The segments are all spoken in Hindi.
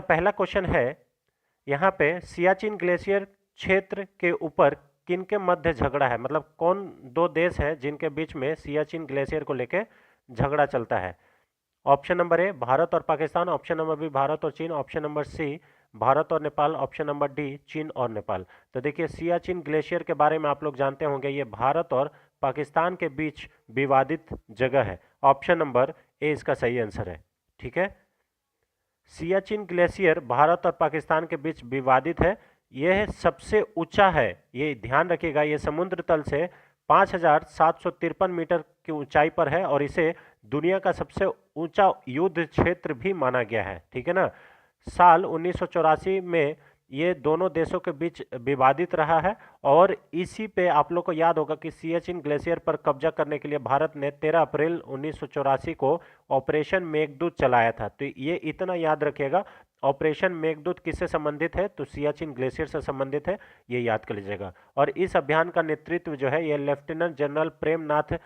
पहला क्वेश्चन है यहाँ पे सियाचिन ग्लेशियर क्षेत्र के ऊपर किनके मध्य झगड़ा है, मतलब कौन दो देश हैं जिनके बीच में सियाचिन ग्लेशियर को लेके झगड़ा चलता है। ऑप्शन नंबर ए भारत और Pakistan, option number B Bharat और चीन, ऑप्शन नंबर सी भारत और नेपाल, ऑप्शन नंबर डी चीन और नेपाल। तो देखिए सियाचिन ग्लेशियर के बारे में आप लोग जानते होंगे, ये भारत और पाकिस्तान के बीच विवादित जगह है। ऑप्शन नंबर ए इसका सही आंसर है। ठीक है, सियाचिन ग्लेशियर भारत और पाकिस्तान के बीच विवादित है। यह सबसे ऊंचा है, ये ध्यान रखिएगा, ये समुद्र तल से 5,753 मीटर की ऊंचाई पर है और इसे दुनिया का सबसे ऊंचा युद्ध क्षेत्र भी माना गया है। ठीक है ना। साल 1984 में ये दोनों देशों के बीच विवादित रहा है और इसी पे आप लोग को याद होगा कि सियाचिन ग्लेशियर पर कब्जा करने के लिए भारत ने 13 अप्रैल 1984 को ऑपरेशन मेघदूत चलाया था। तो ये इतना याद रखिएगा, ऑपरेशन मेघदूत किससे संबंधित है, तो सियाचिन ग्लेशियर से संबंधित है, ये याद कर लीजिएगा। और इस अभियान का नेतृत्व जो है ये लेफ्टिनेंट जनरल प्रेमनाथ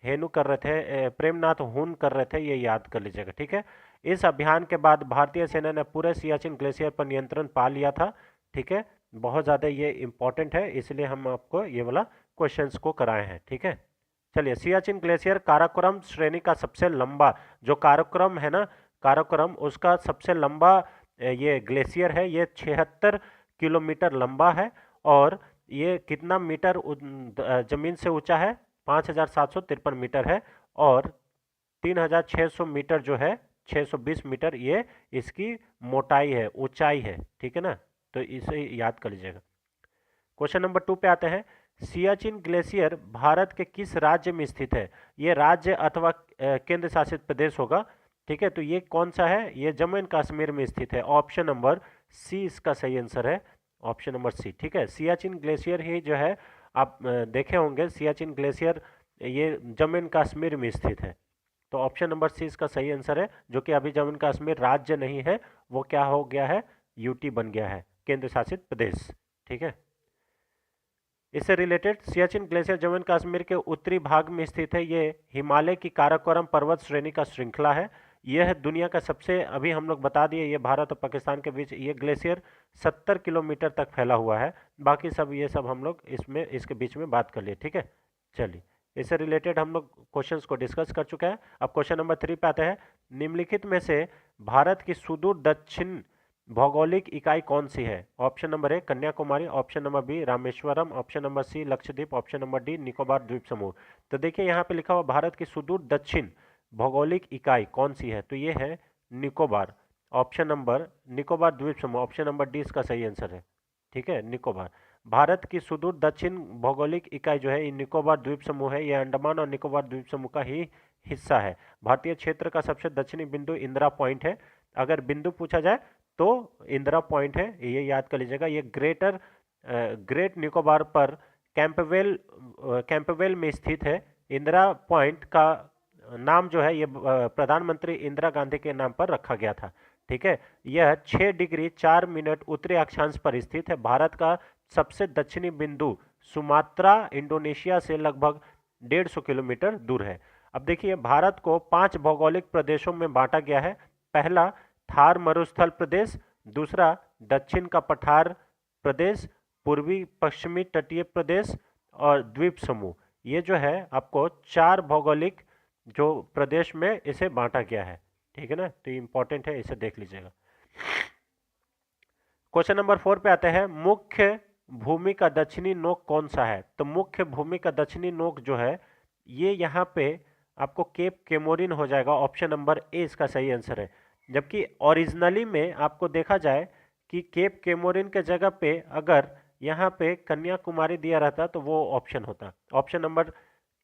हेनु कर रहे थे, प्रेमनाथ हुन कर रहे थे, ये याद कर लीजिएगा। ठीक है, इस अभियान के बाद भारतीय सेना ने पूरे सियाचिन ग्लेशियर पर नियंत्रण पा लिया था। ठीक है, बहुत ज़्यादा ये इंपॉर्टेंट है, इसलिए हम आपको ये वाला क्वेश्चंस को कराए हैं। ठीक है, चलिए सियाचिन ग्लेशियर काराकोरम श्रेणी का सबसे लंबा, जो काराकोरम है ना, काराकोरम उसका सबसे लंबा ये ग्लेशियर है। ये 76 किलोमीटर लंबा है और ये कितना मीटर जमीन से ऊंचा है, 5,753 मीटर है और 3,600 मीटर जो है, 620 मीटर ये इसकी मोटाई है, ऊंचाई है। ठीक है ना, तो इसे याद कर लीजिएगा। क्वेश्चन नंबर 2 पे आते हैं। सियाचिन ग्लेशियर भारत के किस राज्य में स्थित है? ये राज्य अथवा केंद्र शासित प्रदेश होगा। ठीक है, तो ये कौन सा है? ये जम्मू एंड कश्मीर में स्थित है। ऑप्शन नंबर सी इसका सही आंसर है, ऑप्शन नंबर सी। ठीक है, सियाचिन ग्लेशियर ही जो है आप देखे होंगे, सियाचिन ग्लेशियर ये जम्मू एंड कश्मीर में स्थित है। तो ऑप्शन नंबर सी इसका सही आंसर है, जो कि अभी जम्मू एंड कश्मीर राज्य नहीं है, वो क्या हो गया है, यूटी बन गया है, केंद्र शासित प्रदेश। ठीक है, इससे related Siachen glacier Jammu and Kashmir के उत्तरी भाग में स्थित है। ये हिमालय की काराकोरम पर्वत श्रेणी का श्रृंखला है। यह दुनिया का सबसे, अभी हम लोग बता दिए, ये भारत और पाकिस्तान के बीच ये ग्लेशियर 70 किलोमीटर तक फैला हुआ है। बाकी सब ये सब हम लोग इसमें इसके बीच में बात कर लिए। ठीक है, चलिए इससे रिलेटेड हम लोग क्वेश्चंस को डिस्कस कर चुके हैं। अब क्वेश्चन नंबर 3 पे आते हैं। निम्नलिखित में से भारत की सुदूर दक्षिण भौगोलिक इकाई कौन सी है? Option number A Kanyakumari, option number B Rameswaram, option number C Lakshadweep, option number D Nicobar द्वीप समूह। तो देखिए यहाँ पे लिखा हुआ भारत की सुदूर दक्षिण भौगोलिक इकाई कौन सी है, तो ये है निकोबार। ऑप्शन नंबर निकोबार द्वीप समूह, ऑप्शन नंबर डी इसका सही आंसर है। ठीक है, निकोबार भारत की सुदूर दक्षिण भौगोलिक इकाई जो है ये निकोबार द्वीप समूह है। ये अंडमान और निकोबार द्वीप समूह का ही हिस्सा है। भारतीय क्षेत्र का सबसे दक्षिणी बिंदु इंदिरा पॉइंट है। अगर बिंदु पूछा जाए तो इंदिरा पॉइंट है, ये याद कर लीजिएगा। ये ग्रेट निकोबार पर कैंपवेल में स्थित है। इंदिरा पॉइंट का नाम जो है ये प्रधानमंत्री इंदिरा गांधी के नाम पर रखा गया था। ठीक है, यह 6 डिग्री 4 मिनट उत्तरी अक्षांश पर स्थित है। भारत का सबसे दक्षिणी बिंदु सुमात्रा इंडोनेशिया से लगभग 150 किलोमीटर दूर है। अब देखिए भारत को 5 भौगोलिक प्रदेशों में बांटा गया है। पहला थार मरुस्थल प्रदेश, दूसरा दक्षिण का पठार प्रदेश, पूर्वी पश्चिमी तटीय प्रदेश और द्वीप समूह। ये जो है आपको 4 भौगोलिक जो प्रदेश में इसे बांटा गया है। ठीक है ना, तो इंपॉर्टेंट है, इसे देख लीजिएगा। क्वेश्चन नंबर 4 पे आते हैं। मुख्य भूमि का दक्षिणी नोक कौन सा है? तो मुख्य भूमि का दक्षिणी नोक जो है ये यहाँ पे आपको केप केमोरिन हो जाएगा। ऑप्शन नंबर ए इसका सही आंसर है। जबकि ओरिजिनली में आपको देखा जाए कि केप केमोरिन के जगह पे अगर यहाँ पे कन्याकुमारी दिया रहता तो वो ऑप्शन होता। ऑप्शन नंबर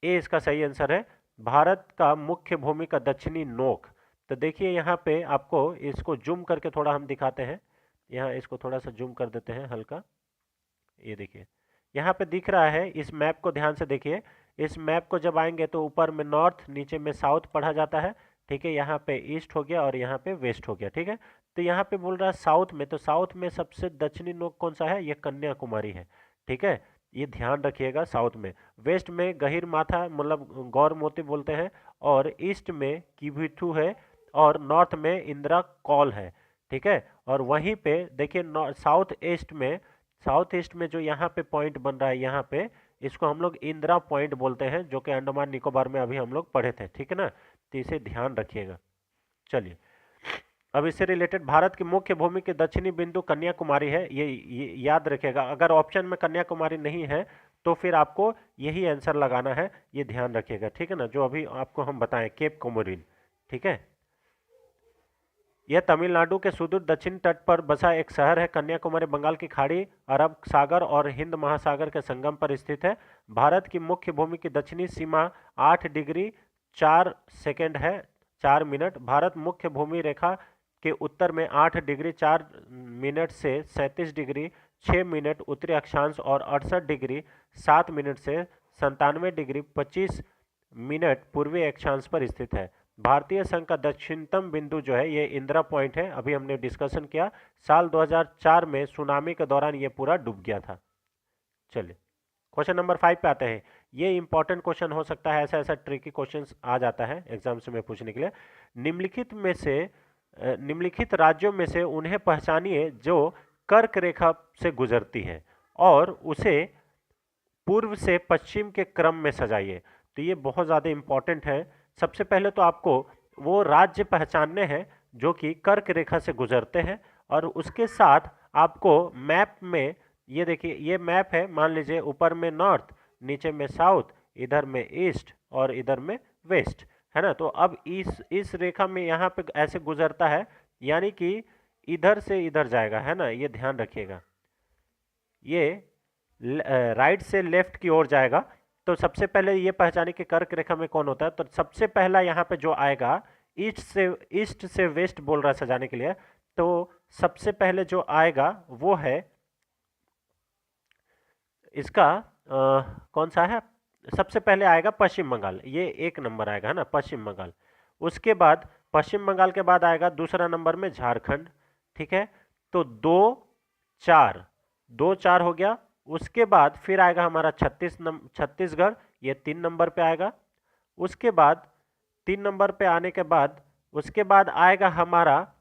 ए इसका सही आंसर है, भारत का मुख्य भूमि का दक्षिणी नोक। तो देखिए यहाँ पे आपको इसको जूम करके थोड़ा हम दिखाते हैं। यहाँ इसको थोड़ा सा जूम कर देते हैं हल्का। ये देखिए यहाँ पे दिख रहा है, इस मैप को ध्यान से देखिए। इस मैप को जब आएंगे तो ऊपर में नॉर्थ, नीचे में साउथ पढ़ा जाता है। ठीक है, यहाँ पे ईस्ट हो गया और यहाँ पे वेस्ट हो गया। ठीक है, तो यहाँ पे बोल रहा है साउथ में, तो साउथ में सबसे दक्षिणी नोक कौन सा है? ये कन्याकुमारी है। ठीक है, ये ध्यान रखिएगा। साउथ में, वेस्ट में गहीर माथा मतलब गौर मोती बोलते हैं, और ईस्ट में किबिथु है, और नॉर्थ में इंदिरा कॉल है। ठीक है। और वहीं पे देखिए साउथ ईस्ट में जो यहाँ पे पॉइंट बन रहा है यहाँ पे, इसको हम लोग इंदिरा पॉइंट बोलते हैं, जो कि अंडमान निकोबार में अभी हम लोग पढ़े थे, ठीक है ना। तो इसे ध्यान रखिएगा। चलिए, अब इससे रिलेटेड भारत की मुख्य भूमि के दक्षिणी बिंदु कन्याकुमारी है, ये याद रखिएगा। अगर ऑप्शन में कन्याकुमारी नहीं है तो फिर आपको यही आंसर लगाना है, ये ध्यान रखिएगा, ठीक है ना, जो अभी आपको हम बताएं केप कोमोरिन, ठीक है। यह तमिलनाडु के सुदूर दक्षिण तट पर बसा एक शहर है। कन्याकुमारी बंगाल की खाड़ी, अरब सागर और हिंद महासागर के संगम पर स्थित है। भारत की मुख्य भूमि की दक्षिणी सीमा 8 डिग्री 4 सेकेंड है, 4 मिनट। भारत मुख्य भूमि रेखा के उत्तर में 8 डिग्री 4 मिनट से 37 डिग्री 6 मिनट उत्तरी अक्षांश और 68 डिग्री 7 मिनट से 97 डिग्री 25 मिनट पूर्वी अक्षांश पर स्थित है। भारतीय संघ का दक्षिणतम बिंदु जो है ये इंदिरा पॉइंट है, अभी हमने डिस्कशन किया। साल 2004 में सुनामी के दौरान ये पूरा डूब गया था। चलिए, क्वेश्चन नंबर 5 पे आते हैं। ये इंपॉर्टेंट क्वेश्चन हो सकता है, ऐसा ऐसा ट्रिकी क्वेश्चन आ जाता है एग्जाम्स में पूछने के लिए। निम्नलिखित राज्यों में से उन्हें पहचानिए जो कर्क रेखा से गुजरती है और उसे पूर्व से पश्चिम के क्रम में सजाइए। तो ये बहुत ज़्यादा इंपॉर्टेंट है। सबसे पहले तो आपको वो राज्य पहचानने हैं जो कि कर्क रेखा से गुजरते हैं, और उसके साथ आपको मैप में, ये देखिए ये मैप है, मान लीजिए ऊपर में नॉर्थ, नीचे में साउथ, इधर में ईस्ट और इधर में वेस्ट, है ना। तो अब इस रेखा में यहाँ पे ऐसे गुजरता है, यानी कि इधर से इधर जाएगा, है ना, ये ध्यान रखिएगा। ये राइट से लेफ्ट की ओर जाएगा। तो सबसे पहले ये पहचाने कि कर्क रेखा में कौन होता है। तो सबसे पहला यहाँ पे जो आएगा, ईस्ट से वेस्ट बोल रहा है सजाने के लिए, तो सबसे पहले जो आएगा वो है इसका कौन सा है, सबसे पहले आएगा पश्चिम बंगाल, ये 1 नंबर आएगा, है ना, पश्चिम बंगाल। उसके बाद पश्चिम बंगाल के बाद आएगा दूसरा नंबर में झारखंड, ठीक है। तो 2 4 हो गया। उसके बाद फिर आएगा हमारा छत्तीसगढ़, ये 3 नंबर पे आएगा। उसके बाद 3 नंबर पे आने के बाद उसके बाद आएगा हमारा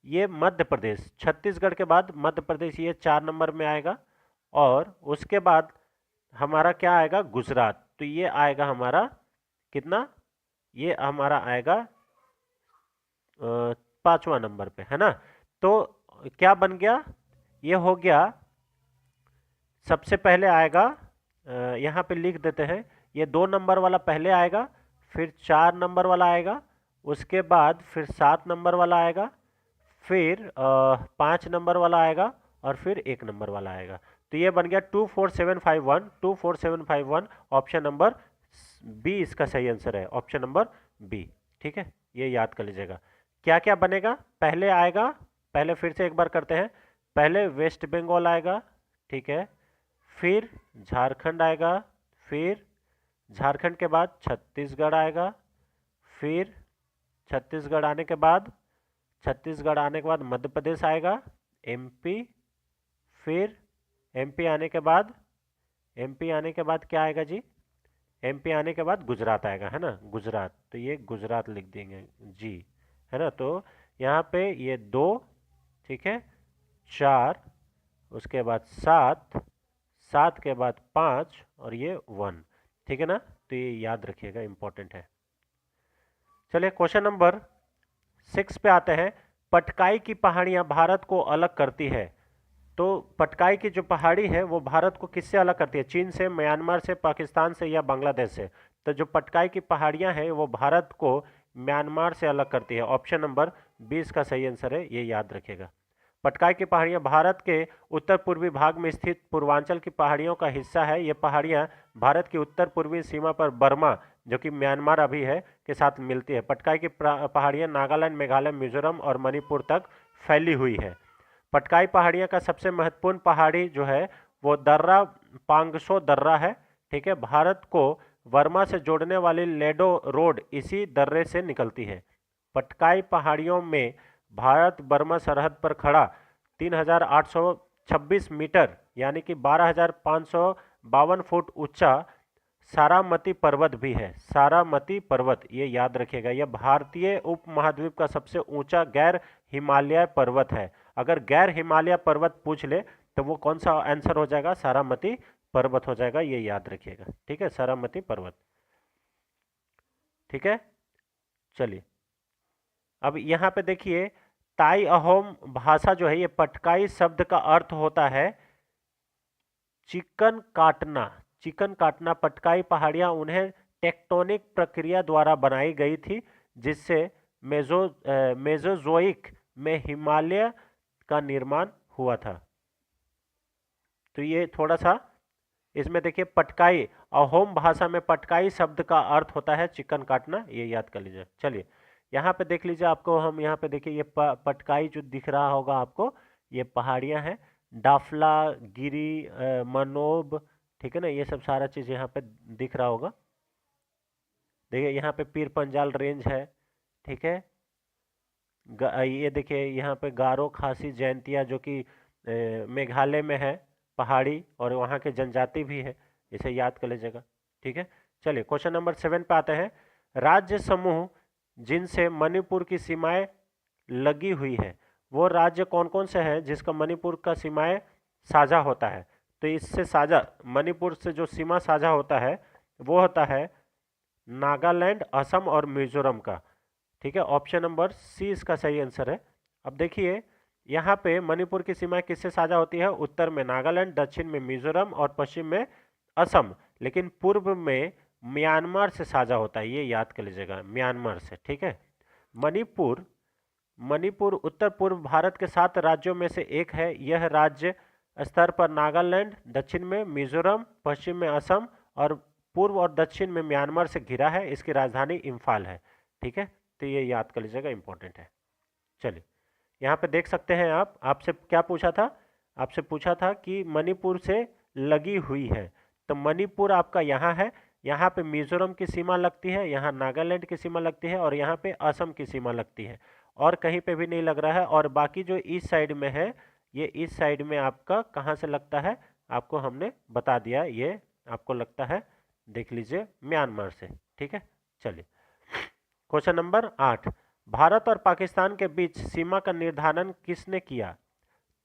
ये मध्य प्रदेश, छत्तीसगढ़ के बाद मध्य प्रदेश, ये 4 नंबर में आएगा। और उसके बाद हमारा क्या आएगा, गुजरात। तो ये आएगा हमारा कितना, ये हमारा आएगा 5वां नंबर पे, है ना। तो क्या बन गया, ये हो गया, सबसे पहले आएगा, यहाँ पे लिख देते हैं, ये 2 नंबर वाला पहले आएगा, फिर 4 नंबर वाला आएगा, उसके बाद फिर 7 नंबर वाला आएगा, फिर 5 नंबर वाला आएगा, और फिर 1 नंबर वाला आएगा। तो ये बन गया 24751 ऑप्शन नंबर बी इसका सही आंसर है, ऑप्शन नंबर बी, ठीक है। ये याद कर लीजिएगा। क्या क्या बनेगा, पहले आएगा, पहले फिर से एक बार करते हैं, पहले वेस्ट बंगाल आएगा, ठीक है, फिर झारखंड आएगा, फिर झारखंड के बाद छत्तीसगढ़ आएगा, फिर छत्तीसगढ़ आने के बाद मध्य प्रदेश आएगा, एमपी, फिर एमपी आने के बाद क्या आएगा जी, एमपी आने के बाद गुजरात आएगा, है ना, गुजरात। तो ये गुजरात लिख देंगे जी, है ना। तो यहाँ पे ये 2, ठीक है, 4, उसके बाद 7 के बाद 5 और ये 1, ठीक है ना। तो ये याद रखिएगा, इंपॉर्टेंट है। चलिए क्वेश्चन नंबर 6 पे आते हैं। पटकाई की पहाड़ियाँ भारत को अलग करती है। तो पटकाई की जो पहाड़ी है वो भारत को किससे अलग करती है, चीन से, म्यांमार से, पाकिस्तान से या बांग्लादेश से। तो जो पटकाई की पहाड़ियाँ हैं वो भारत को म्यांमार से अलग करती है, ऑप्शन नंबर 20 का सही आंसर है, ये याद रखिएगा। पटकाई की पहाड़ियाँ भारत के उत्तर पूर्वी भाग में स्थित पूर्वांचल की पहाड़ियों का हिस्सा है। ये पहाड़ियाँ भारत की उत्तर पूर्वी सीमा पर बर्मा, जो कि म्यांमार अभी है, के साथ मिलती है। पटकाई की पहाड़ियाँ नागालैंड, मेघालय, मिजोरम और मणिपुर तक फैली हुई है। पटकाई पहाड़ियाँ का सबसे महत्वपूर्ण पहाड़ी जो है वो दर्रा पांगसो दर्रा है, ठीक है। भारत को वर्मा से जोड़ने वाली लेडो रोड इसी दर्रे से निकलती है। पटकाई पहाड़ियों में भारत बर्मा सरहद पर खड़ा 3826 मीटर यानी कि 12,552 फुट ऊंचा सारामती पर्वत भी है। सारामती पर्वत, ये याद रखिएगा, यह भारतीय उपमहाद्वीप का सबसे ऊंचा गैर हिमालय पर्वत है। अगर गैर हिमालय पर्वत पूछ ले तो वो कौन सा आंसर हो जाएगा, सारामती पर्वत हो जाएगा, ये याद रखिएगा। ठीक है, सारामती पर्वत। ठीक है, चलिए अब यहाँ पे देखिए, ताई अहोम भाषा जो है, ये पटकाई शब्द का अर्थ होता है चिकन काटना। चिकन काटना, पटकाई पहाड़ियां उन्हें टेक्टोनिक प्रक्रिया द्वारा बनाई गई थी, जिससे मेसोजोइक में हिमालय का निर्माण हुआ था। तो ये थोड़ा सा इसमें देखिए, पटकाई, अहोम भाषा में पटकाई शब्द का अर्थ होता है चिकन काटना, ये याद कर लीजिए। चलिए यहाँ पे देख लीजिए, आपको हम यहाँ पे देखिए, ये पटकाई जो दिख रहा होगा आपको, ये पहाड़ियाँ हैं, डाफला, गिरी, मनोब, ठीक है ना, ये सब सारा चीज़ यहाँ पे दिख रहा होगा। देखिए यहाँ पे पीर पंजाल रेंज है, ठीक है। ये देखिए यहाँ पे गारो खासी जयंतिया, जो कि मेघालय में है, पहाड़ी, और वहाँ के जनजाति भी है, इसे याद कर लीजिएगा। ठीक है, चलिए क्वेश्चन नंबर 7 पे आते हैं। राज्य समूह जिनसे मणिपुर की सीमाएं लगी हुई है, वो राज्य कौन कौन से हैं जिसका मणिपुर का सीमाएं साझा होता है? तो इससे साझा, मणिपुर से जो सीमा साझा होता है वो होता है नागालैंड, असम और मिजोरम का। ठीक है, ऑप्शन नंबर सी इसका सही आंसर है। अब देखिए यहाँ पे मणिपुर की सीमाएं किससे साझा होती है? उत्तर में नागालैंड, दक्षिण में मिजोरम और पश्चिम में असम, लेकिन पूर्व में म्यांमार से साझा होता है, ये याद कर लीजिएगा, म्यांमार से। ठीक है, मणिपुर मणिपुर उत्तर पूर्व भारत के 7 राज्यों में से एक है। यह राज्य स्तर पर नागालैंड, दक्षिण में मिजोरम, पश्चिम में असम और पूर्व और दक्षिण में म्यांमार से घिरा है। इसकी राजधानी इम्फाल है। ठीक है, तो ये याद कर लीजिएगा, इंपॉर्टेंट है। चलिए यहाँ पे देख सकते हैं आप, आपसे क्या पूछा था? आपसे पूछा था कि मणिपुर से लगी हुई है, तो मणिपुर आपका यहाँ है, यहाँ पे मिजोरम की सीमा लगती है, यहाँ नागालैंड की सीमा लगती है और यहाँ पे असम की सीमा लगती है, और कहीं पे भी नहीं लग रहा है। और बाकी जो इस साइड में है, ये इस साइड में आपका कहाँ से लगता है, आपको हमने बता दिया, ये आपको लगता है, देख लीजिए, म्यांमार से। ठीक है, चलिए क्वेश्चन नंबर 8, भारत और पाकिस्तान के बीच सीमा का निर्धारण किसने किया?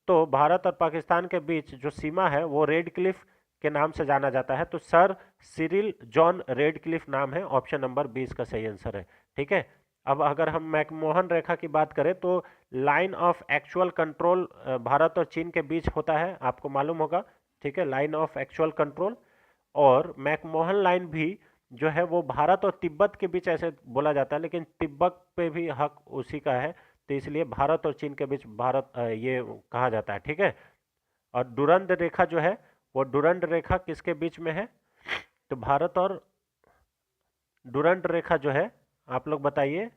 तो भारत और पाकिस्तान के बीच जो सीमा है वो रेड क्लिफ के नाम से जाना जाता है। तो sir Cyril John red Cliff नाम है, ऑप्शन नंबर 20 का सही आंसर है। ठीक है, अब अगर हम मैकमोहन रेखा की बात करें तो line of actual control Bharat और चीन के बीच होता है, आपको मालूम होगा। ठीक है, लाइन ऑफ एक्चुअल कंट्रोल, और मैकमोहन लाइन भी जो है वो भारत और तिब्बत के बीच ऐसे बोला जाता है, लेकिन तिब्बत पे भी हक उसी का है, तो इसलिए भारत और चीन के बीच भारत ये कहा जाता है। ठीक है, और डुरंड रेखा जो है वो डुरंड रेखा किसके बीच में है? तो भारत और डुरंड रेखा जो है, आप लोग बताइए।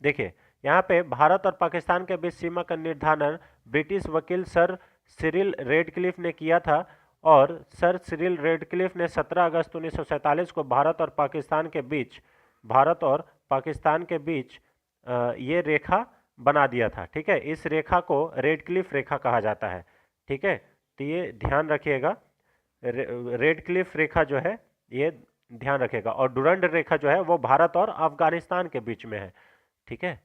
देखिए यहाँ पे भारत और पाकिस्तान के बीच सीमा का निर्धारण ब्रिटिश वकील सर सिरिल रेडक्लिफ ने किया था, और सर सिरिल रेडक्लिफ ने 17 अगस्त 1947 को भारत और पाकिस्तान के बीच ये रेखा बना दिया था। ठीक है, इस रेखा को रेडक्लिफ रेखा कहा जाता है। ठीक है, तो ये ध्यान रखिएगा, रेडक्लिफ रेखा जो है ये ध्यान रखिएगा, और डुरंड रेखा जो है वो भारत और अफगानिस्तान के बीच में है। ठीक है,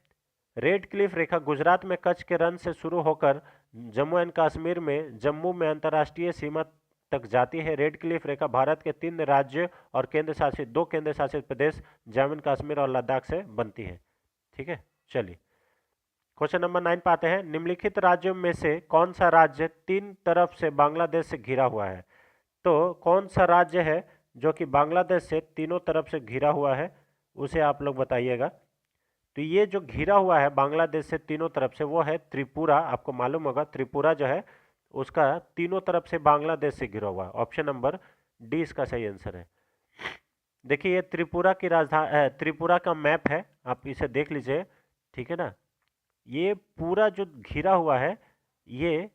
रेड क्लिफ रेखा गुजरात में कच्छ के रण से शुरू होकर जम्मू एंड कश्मीर में जम्मू में अंतर्राष्ट्रीय सीमा तक जाती है। रेड क्लिफ रेखा भारत के 3 राज्यों और दो केंद्र शासित प्रदेश जम्मू एंड कश्मीर और लद्दाख से बनती है। ठीक है, चलिए क्वेश्चन नंबर 9 पे आते हैं। निम्नलिखित राज्यों में से कौन सा राज्य 3 तरफ से बांग्लादेश से घिरा हुआ है? तो कौन सा राज्य है जो कि बांग्लादेश से तीनों तरफ से घिरा हुआ है, उसे आप लोग बताइएगा। तो ये जो घिरा हुआ है बांग्लादेश से तीनों तरफ से, वो है त्रिपुरा। आपको मालूम होगा त्रिपुरा जो है उसका तीनों तरफ से बांग्लादेश से घिरा हुआ है। ऑप्शन नंबर डी इसका सही आंसर है। देखिए ये त्रिपुरा की राजधानी, त्रिपुरा का मैप है, आप इसे देख लीजिए। ठीक है ना, ये पूरा जो घिरा हुआ है, ये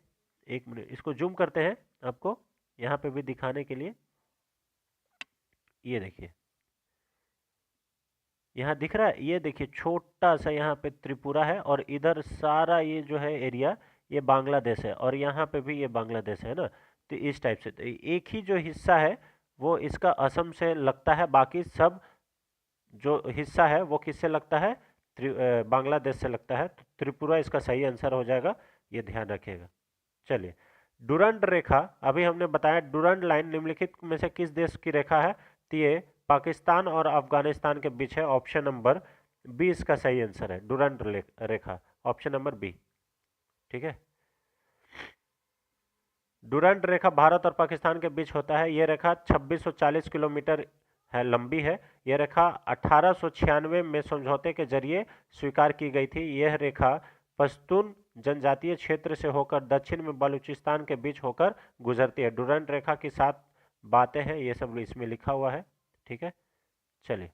एक मिनट इसको जूम करते हैं आपको यहाँ पे भी दिखाने के लिए। ये देखिए यहाँ दिख रहा है, ये देखिए छोटा सा यहाँ पे त्रिपुरा है, और इधर सारा ये जो है एरिया ये बांग्लादेश है, और यहाँ पे भी ये बांग्लादेश है ना। तो इस टाइप से तो एक ही जो हिस्सा है वो इसका असम से लगता है, बाकी सब जो हिस्सा है वो किससे लगता है? बांग्लादेश से लगता है, तो त्रिपुरा इसका सही आंसर हो जाएगा, ये ध्यान रखिएगा। चलिए, डुरंड रेखा, अभी हमने बताया डुरंड लाइन निम्नलिखित में से किस देश की रेखा है, तो ये पाकिस्तान और अफगानिस्तान के बीच है। ऑप्शन नंबर बी इसका सही आंसर है, डुरंड रेखा, ऑप्शन नंबर बी। ठीक है, डुरंड रेखा भारत और पाकिस्तान के बीच होता है। यह रेखा 2640 किलोमीटर है, लंबी है। यह रेखा 1896 में समझौते के जरिए स्वीकार की गई थी। यह रेखा पश्तून जनजातीय क्षेत्र से होकर दक्षिण में बलूचिस्तान के बीच होकर गुजरती है। डुरंड रेखा की 7 बातें हैं, ये सब इसमें लिखा हुआ है। ठीक है, चलिए,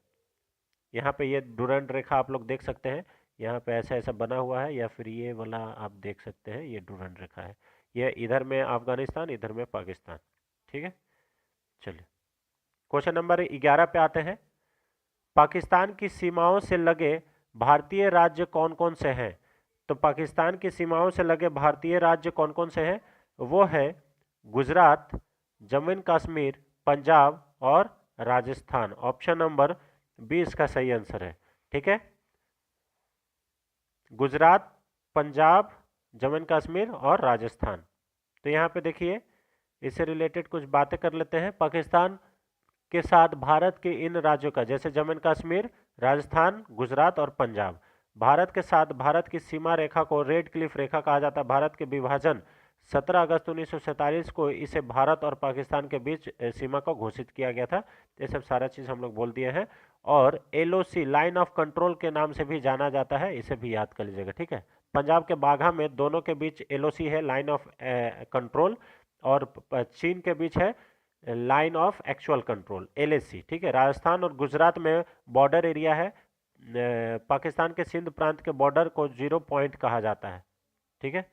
यहाँ पे ये डुरंड रेखा आप लोग देख सकते हैं, यहाँ पे ऐसा ऐसा बना हुआ है, या फिर ये वाला आप देख सकते हैं, ये डुरंड रेखा है। ये इधर में अफगानिस्तान, इधर में पाकिस्तान। ठीक है, चलिए, क्वेश्चन नंबर 11 पे आते हैं। पाकिस्तान की सीमाओं से लगे भारतीय राज्य कौन कौन से हैं? तो पाकिस्तान की सीमाओं से लगे भारतीय राज्य कौन कौन से हैं? वो है गुजरात, जम्मू एंड कश्मीर, पंजाब और राजस्थान। ऑप्शन नंबर बी इसका सही आंसर है। ठीक है, गुजरात, पंजाब, जम्मू एंड कश्मीर और राजस्थान। तो यहाँ पे देखिए, इससे रिलेटेड कुछ बातें कर लेते हैं। पाकिस्तान के साथ भारत के इन राज्यों का, जैसे जम्मू एंड कश्मीर, राजस्थान, गुजरात और पंजाब, भारत के साथ भारत की सीमा रेखा को रेड क्लिफ रेखा कहा जाता है। भारत के विभाजन 17 अगस्त 1947 को इसे भारत और पाकिस्तान के बीच सीमा को घोषित किया गया था। ये सब सारा चीज़ हम लोग बोल दिए हैं। और LOC लाइन ऑफ कंट्रोल के नाम से भी जाना जाता है, इसे भी याद कर लीजिएगा। ठीक है, पंजाब के बाघा में दोनों के बीच LOC है, लाइन ऑफ कंट्रोल, और चीन के बीच है line of actual control, LAC। ठीक है, राजस्थान और गुजरात में बॉर्डर एरिया है। पाकिस्तान के सिंध प्रांत के बॉर्डर को 0 पॉइंट कहा जाता है। ठीक है,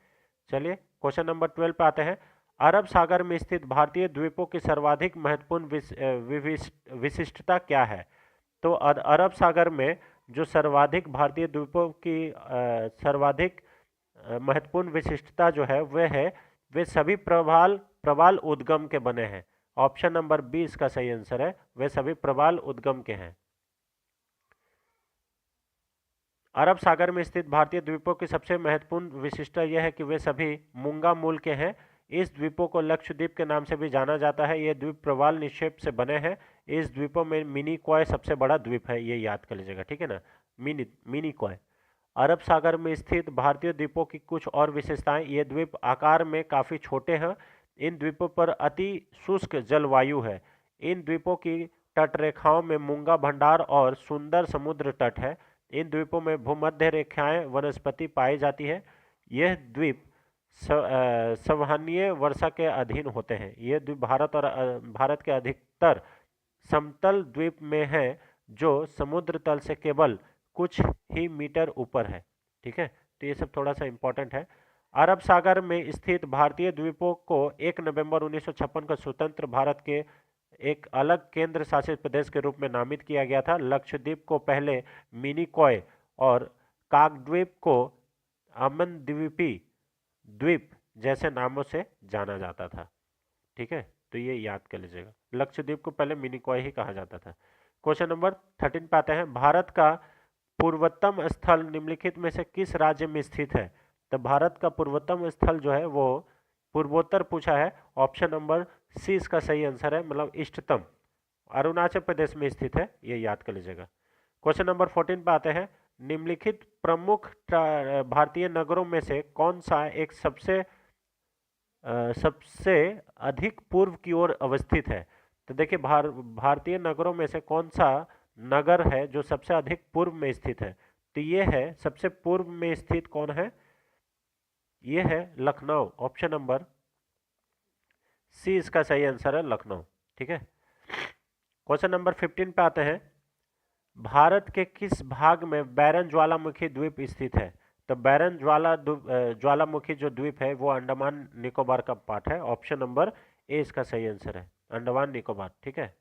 चलिए, क्वेश्चन नंबर 12 पे आते हैं। अरब सागर में स्थित भारतीय द्वीपों की सर्वाधिक महत्वपूर्ण विशिष्टता क्या है? तो अरब सागर में जो सर्वाधिक भारतीय द्वीपों की सर्वाधिक महत्वपूर्ण विशिष्टता जो है वह है, वे सभी प्रवाल उद्गम के बने हैं। ऑप्शन नंबर बी इसका सही आंसर है, वे सभी प्रवाल उद्गम के हैं। अरब सागर में स्थित भारतीय द्वीपों की सबसे महत्वपूर्ण विशिष्टता यह है कि वे सभी मूंगा मूल के हैं। इस द्वीपों को लक्षद्वीप के नाम से भी जाना जाता है। ये द्वीप प्रवाल निक्षेप से बने हैं। इस द्वीपों में मिनिकॉय सबसे बड़ा द्वीप है, ये याद कर लीजिएगा। ठीक है ना, मिनिकॉय। अरब सागर में स्थित भारतीय द्वीपों की कुछ और विशेषताएं, ये द्वीप आकार में काफ़ी छोटे हैं। इन द्वीपों पर अति शुष्क जलवायु है। इन द्वीपों की तटरेखाओं में मूंगा भंडार और सुंदर समुद्र तट है। इन द्वीपों में भूमध्य रेखाएं वनस्पति पाई जाती है। यह द्वीप संवहनीय वर्षा के अधीन होते हैं। ये द्वीप भारत के अधिकतर समतल द्वीप में है, जो समुद्र तल से केवल कुछ ही मीटर ऊपर है। ठीक है, तो ये सब थोड़ा सा इंपॉर्टेंट है। अरब सागर में स्थित भारतीय द्वीपों को 1 नवंबर 1956 को स्वतंत्र भारत के एक अलग केंद्र शासित प्रदेश के रूप में नामित किया गया था। लक्षद्वीप को पहले मिनिकॉय और काकद्वीप को अमनद्वीपी द्वीप जैसे नामों से जाना जाता था। ठीक है, तो ये याद कर लीजिएगा, लक्षद्वीप को पहले मिनिकॉय ही कहा जाता था। क्वेश्चन नंबर 13 पे आते हैं। भारत का पूर्वोत्तम स्थल निम्नलिखित में से किस राज्य में स्थित है? तो भारत का पूर्वोत्तम स्थल जो है वो पूर्वोत्तर पूछा है। ऑप्शन नंबर सी इसका सही आंसर है, मतलब इष्टतम, अरुणाचल प्रदेश में स्थित है, ये याद कर लीजिएगा। क्वेश्चन नंबर 14 पे आते हैं। निम्नलिखित प्रमुख भारतीय नगरों में से कौन सा एक सबसे अधिक पूर्व की ओर अवस्थित है? तो देखिए, भारतीय नगरों में से कौन सा नगर है जो सबसे अधिक पूर्व में स्थित है? तो ये है, सबसे पूर्व में स्थित कौन है? ये है लखनऊ। ऑप्शन नंबर सी इसका सही आंसर है, लखनऊ। ठीक है, क्वेश्चन नंबर 15 पे आते हैं। भारत के किस भाग में बैरन ज्वालामुखी द्वीप स्थित है? तो बैरन ज्वालामुखी जो द्वीप है वो अंडमान निकोबार का पार्ट है। ऑप्शन नंबर ए इसका सही आंसर है, अंडमान निकोबार। ठीक है,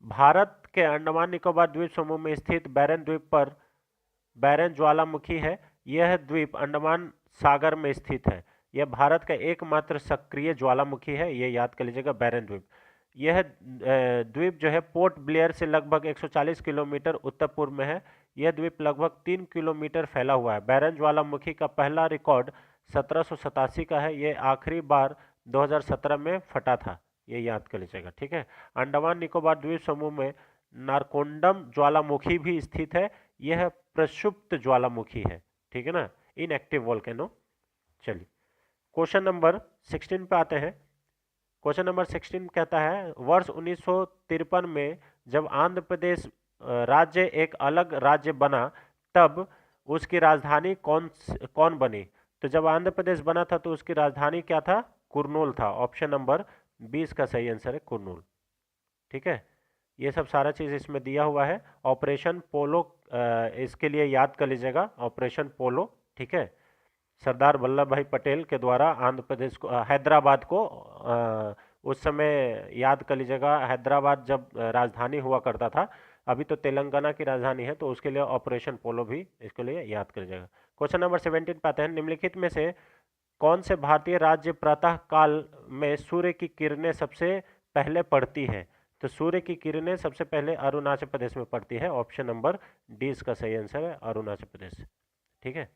भारत के अंडमान निकोबार द्वीप समूह में स्थित बैरन द्वीप पर बैरन ज्वालामुखी है। यह द्वीप अंडमान सागर में स्थित है। यह भारत का एकमात्र सक्रिय ज्वालामुखी है, यह याद कर लीजिएगा, बैरन द्वीप। यह द्वीप जो है पोर्ट ब्लेयर से लगभग 140 किलोमीटर उत्तर पूर्व में है। यह द्वीप लगभग 3 किलोमीटर फैला हुआ है। बैरन ज्वालामुखी का पहला रिकॉर्ड 1787 का है। यह आखिरी बार 2017 में फटा था, ये याद कर लीजिएगा, ठीक है। अंडमान निकोबार द्वीप समूह में नारकोंडम ज्वालामुखी भी स्थित है। यह प्रक्षुब्ध ज्वालामुखी है, ठीक है ना, इनएक्टिव वोल्केनो। चलिए क्वेश्चन नंबर 16 पे आते हैं। क्वेश्चन नंबर 16 कहता है वर्ष 1953 में जब आंध्र प्रदेश राज्य एक अलग राज्य बना तब उसकी राजधानी कौन बनी? तो जब आंध्र प्रदेश बना था तो उसकी राजधानी क्या था? कुर्नूल था। ऑप्शन नंबर 20 का सही आंसर है कुर्नूल, ठीक है। ये सब सारा चीज इसमें दिया हुआ है। ऑपरेशन पोलो इसके लिए याद कर लीजिएगा, ऑपरेशन पोलो, ठीक है। सरदार वल्लभ भाई पटेल के द्वारा आंध्र प्रदेश को हैदराबाद को उस समय याद कर लीजिएगा, हैदराबाद जब राजधानी हुआ करता था, अभी तो तेलंगाना की राजधानी है, तो उसके लिए ऑपरेशन पोलो भी इसके लिए याद कर लीजिएगा। क्वेश्चन नंबर 17 पे आते हैं। निम्नलिखित में से कौन से भारतीय राज्य प्रातः काल में सूर्य की किरणें सबसे पहले पड़ती है? तो सूर्य की किरणें सबसे पहले अरुणाचल प्रदेश में पड़ती है। ऑप्शन नंबर डी इसका सही आंसर है, अरुणाचल प्रदेश, ठीक है।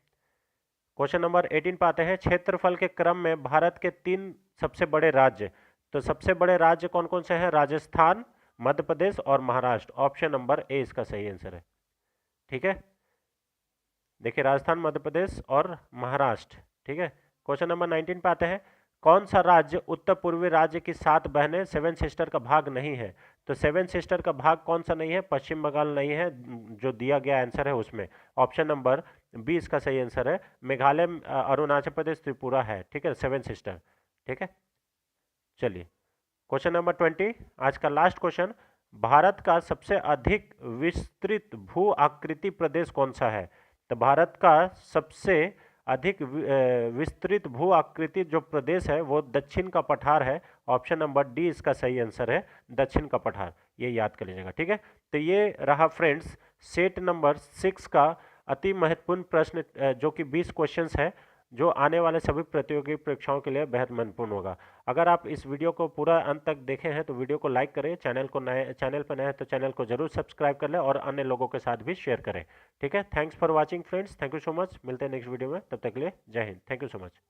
क्वेश्चन नंबर 18 पे आते हैं। क्षेत्रफल के क्रम में भारत के 3 सबसे बड़े राज्य, तो सबसे बड़े राज्य कौन कौन से हैं? राजस्थान, मध्य प्रदेश और महाराष्ट्र। ऑप्शन नंबर ए इसका सही आंसर है, ठीक है। देखिए राजस्थान, मध्य प्रदेश और महाराष्ट्र, ठीक है। क्वेश्चन नंबर 19 पे आते हैं। कौन सा राज्य उत्तर पूर्वी राज्य की 7 बहनें 7 सिस्टर का भाग नहीं है? तो 7 सिस्टर का भाग कौन सा नहीं है? पश्चिम बंगाल नहीं है, जो दिया गया आंसर है उसमें। ऑप्शन नंबर 20 का सही आंसर है मेघालय, अरुणाचल प्रदेश, त्रिपुरा है, ठीक है, 7 सिस्टर, ठीक है। चलिए क्वेश्चन नंबर 20, आज का लास्ट क्वेश्चन। भारत का सबसे अधिक विस्तृत भू आकृति प्रदेश कौन सा है? तो भारत का सबसे अधिक विस्तृत भू आकृति जो प्रदेश है वो दक्षिण का पठार है। ऑप्शन नंबर डी इसका सही आंसर है, दक्षिण का पठार, ये याद कर लीजिएगा, ठीक है। तो ये रहा फ्रेंड्स सेट नंबर 6 का अति महत्वपूर्ण प्रश्न, जो कि 20 क्वेश्चंस है, जो आने वाले सभी प्रतियोगी परीक्षाओं के लिए बेहद महत्वपूर्ण होगा। अगर आप इस वीडियो को पूरा अंत तक देखे हैं तो वीडियो को लाइक करें, चैनल पर नए हैं तो चैनल को जरूर सब्सक्राइब कर लें और अन्य लोगों के साथ भी शेयर करें, ठीक है। Thanks for watching friends, thank you so much. मिलते हैं नेक्स्ट वीडियो में, तब तक के लिए जय Hind, thank you so much.